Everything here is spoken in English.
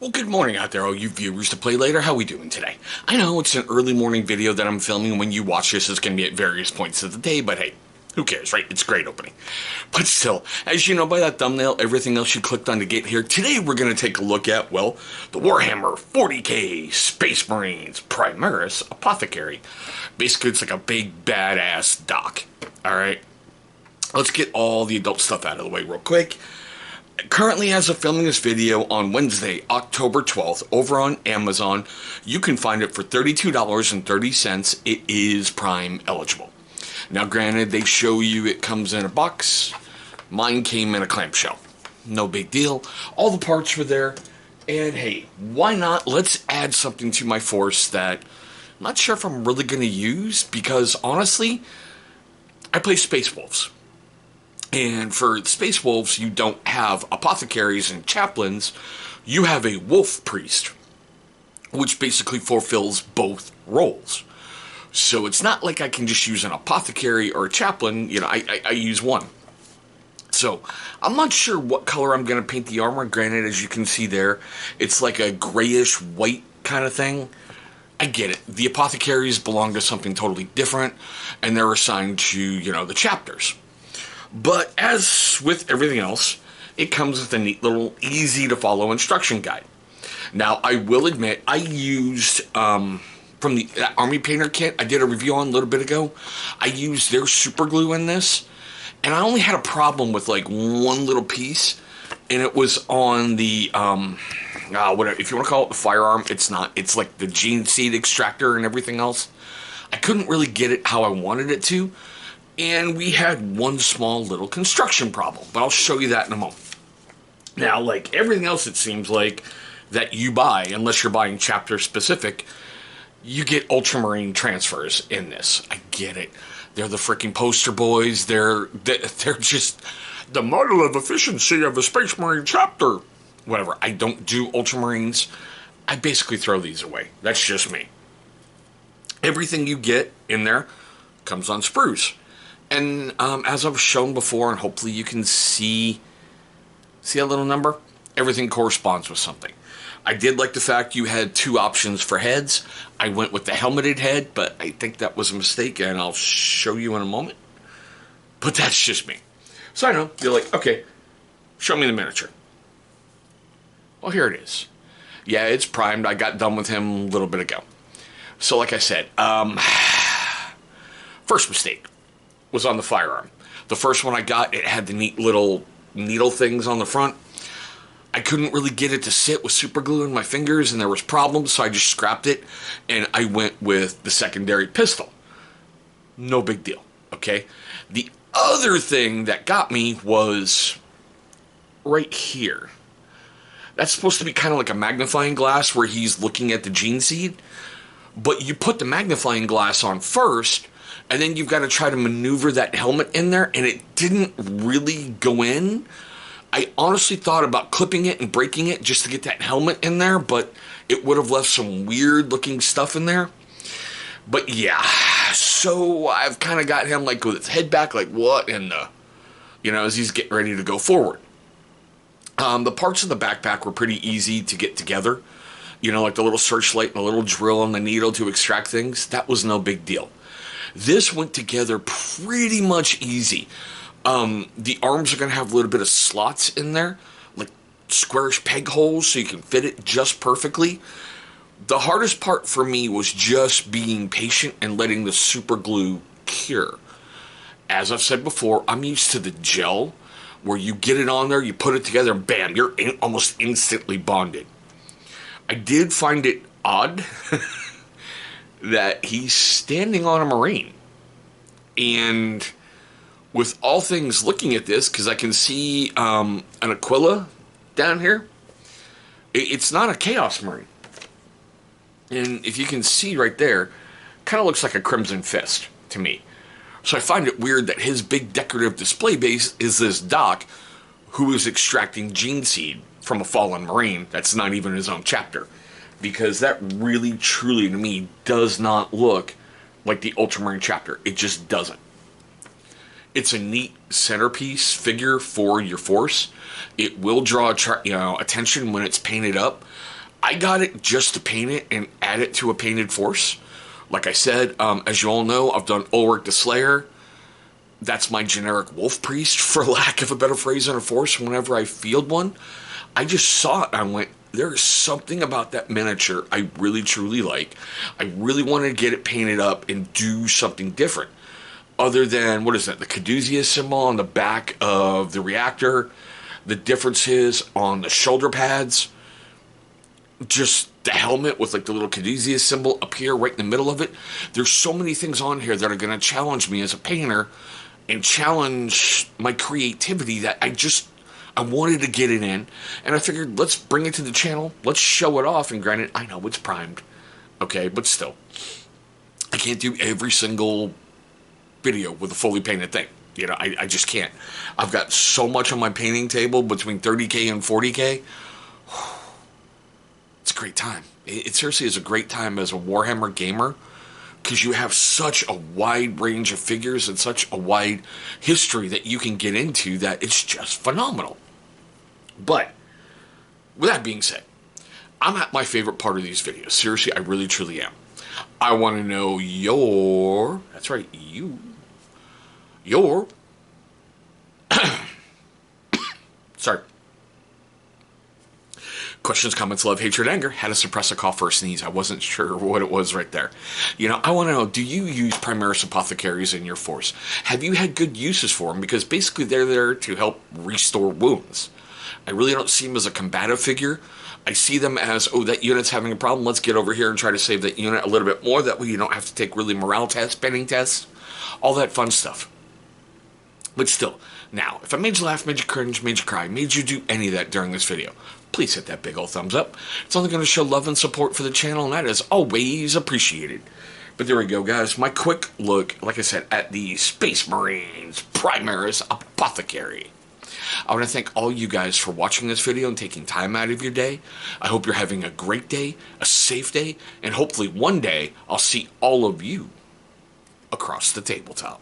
Well, good morning out there, all you viewers to play later. How we doing today? I know it's an early morning video that I'm filming. When you watch this, it's going to be at various points of the day, but hey, who cares, right? It's a great opening. But still, as you know by that thumbnail, everything else you clicked on to get here, today we're going to take a look at, well, the Warhammer 40k Space Marines Primaris Apothecary. Basically, it's like a big badass doc. Alright? Let's get all the adult stuff out of the way real quick. Currently, as of filming this video on Wednesday, October 12th, over on Amazon, you can find it for $32.30. It is Prime eligible. Now, granted, they show you it comes in a box. Mine came in a clamshell. No big deal. All the parts were there. And hey, why not? Let's add something to my force that I'm not sure if I'm really going to use, because honestly, I play Space Wolves. And for Space Wolves, you don't have apothecaries and chaplains. You have a wolf priest, which basically fulfills both roles. So it's not like I can just use an apothecary or a chaplain. You know, I use one. So I'm not sure what color I'm going to paint the armor. Granted, as you can see there, it's like a grayish white kind of thing. I get it. The apothecaries belong to something totally different, and they're assigned to, you know, the chapters. But as with everything else, it comes with a neat little easy-to-follow instruction guide. Now, I will admit, I used, from the Army Painter kit I did a review on a little bit ago, I used their super glue in this, and I only had a problem with, like, one little piece, and it was on the, whatever, if you want to call it the firearm, it's not. It's like the gene seed extractor and everything else. I couldn't really get it how I wanted it to. And we had one small little construction problem, but I'll show you that in a moment. Now, like everything else, it seems like that you buy, unless you're buying chapter specific, you get Ultramarine transfers in this. I get it. They're the freaking poster boys. They're just the model of efficiency of a Space Marine chapter. Whatever. I don't do Ultramarines. I basically throw these away. That's just me. Everything you get in there comes on sprues. And as I've shown before, and hopefully you can see a little number, everything corresponds with something. I did like the fact you had two options for heads. I went with the helmeted head, but I think that was a mistake, and I'll show you in a moment. But that's just me. So I know, you're like, okay, show me the miniature. Well, here it is. Yeah, it's primed. I got done with him a little bit ago. So like I said, first mistake was on the firearm. The first one I got, it had the neat little needle things on the front. I couldn't really get it to sit with super glue in my fingers, and there was problems, so I just scrapped it, and I went with the secondary pistol. No big deal, okay? The other thing that got me was right here. That's supposed to be kind of like a magnifying glass where he's looking at the gene seed, but you put the magnifying glass on first, and then you've got to try to maneuver that helmet in there, and it didn't really go in. I honestly thought about clipping it and breaking it just to get that helmet in there, but it would have left some weird-looking stuff in there. But yeah, so I've kind of got him like with his head back, like what in the, you know, as he's getting ready to go forward. The parts of the backpack were pretty easy to get together. You know, like the little searchlight and a little drill on the needle to extract things. That was no big deal. This went together pretty much easy. The arms are going to have a little bit of slots in there, like squarish peg holes, so you can fit it just perfectly. The hardest part for me was just being patient and letting the super glue cure. As I've said before, I'm used to the gel, where you get it on there, you put it together, and bam, you're almost instantly bonded. I did find it odd that he's standing on a Marine. And with all things looking at this, because I can see an Aquila down here, it's not a Chaos Marine. And if you can see right there, kind of looks like a Crimson Fist to me. So I find it weird that his big decorative display base is this doc who is extracting gene seed from a fallen Marine that's not even his own chapter. Because that really, truly, to me, does not look like the Ultramarine chapter. It just doesn't. It's a neat centerpiece figure for your force. It will draw attention when it's painted up. I got it just to paint it and add it to a painted force. Like I said, as you all know, I've done Ulrich the Slayer. That's my generic wolf priest, for lack of a better phrase, on a force whenever I field one. I just saw it and I went, there's something about that miniature I really truly like. I really wanted to get it painted up and do something different. Other than, what is that, the caduceus symbol on the back of the reactor, the differences on the shoulder pads, just the helmet with like the little caduceus symbol up here right in the middle of it. There's so many things on here that are going to challenge me as a painter and challenge my creativity that I wanted to get it in, and I figured let's bring it to the channel, let's show it off. And granted, I know it's primed, okay, but still, I can't do every single video with a fully painted thing. You know, I just can't. I've got so much on my painting table between 30K and 40K. It's a great time. It seriously is a great time as a Warhammer gamer, because you have such a wide range of figures and such a wide history that you can get into that it's just phenomenal. But with that being said, I'm at my favorite part of these videos. Seriously, I really truly am. I want to know that's right, your sorry. Questions, comments, love, hatred, anger. How to suppress a cough or a sneeze. I wasn't sure what it was right there. You know, I want to know, do you use Primaris Apothecaries in your force? Have you had good uses for them? Because basically they're there to help restore wounds. I really don't see them as a combative figure. I see them as, oh, that unit's having a problem. Let's get over here and try to save that unit a little bit more. That way you don't have to take really morale tests, spending tests, all that fun stuff. But still, now, if I made you laugh, made you cringe, made you cry, made you do any of that during this video, please hit that big old thumbs up. It's only going to show love and support for the channel, and that is always appreciated. But there we go, guys. My quick look, like I said, at the Space Marines Primaris Apothecary. I want to thank all you guys for watching this video and taking time out of your day. I hope you're having a great day, a safe day, and hopefully one day I'll see all of you across the tabletop.